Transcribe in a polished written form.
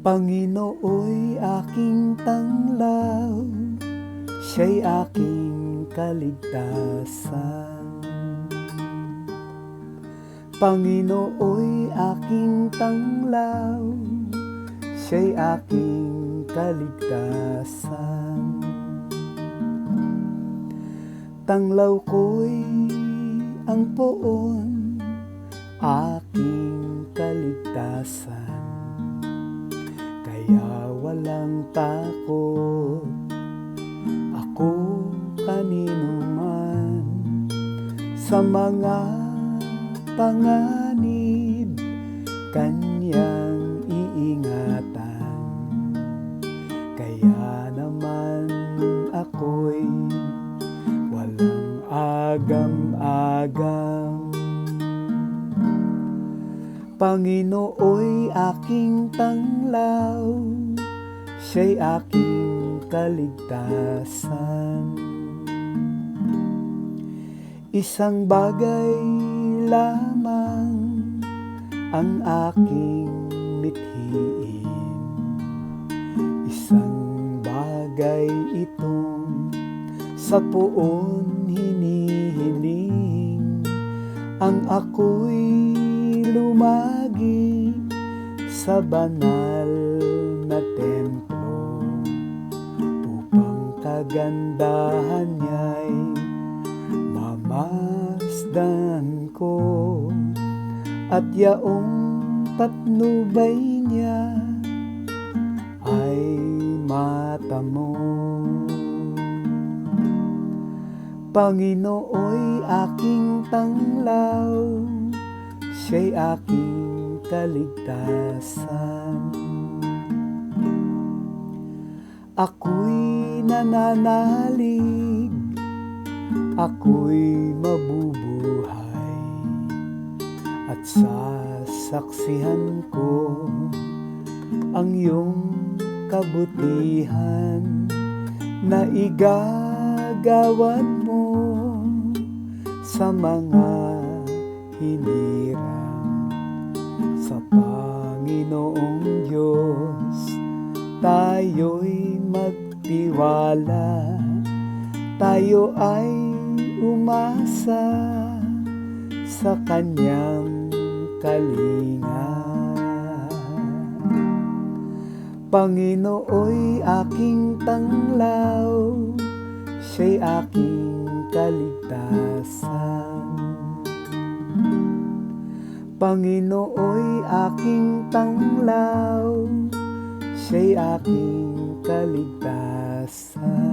Panginooy aking tanglaw, siya'y aking kaligtasan. Panginooy aking tanglaw, siya'y aking kaligtasan. Tanglaw ko'y ang poon, aking kaligtasan. Kaya walang takot ako kanino man sa mga panganib, kanyang iingatan. Kaya naman ako'y walang agam-agam. Panginooy aking tanglaw, siya'y aking kaligtasan. Isang bagay lamang ang aking mithiin, isang bagay itong sa poon hinihiling, ang ako'y lumagi sa banal na templo, upang kagandahan niya'y mamasdan ko, at yaong patnubay niya ay matamo. Panginooy aking tanglaw, siya'y aking kaligtasan. Ako'y nananalig, ako'y mabubuhay, at sasaksihan ko ang iyong kabutihan na igagawad mo sa mga hinirang. Sa Panginoong Diyos tayo'y magtiwala, tayo ay umasa sa kanyang kalinga. Panginooy aking tanglaw, siya'y aking kaligtasan. Panginooy aking tanglaw, siya'y aking kaligtasan.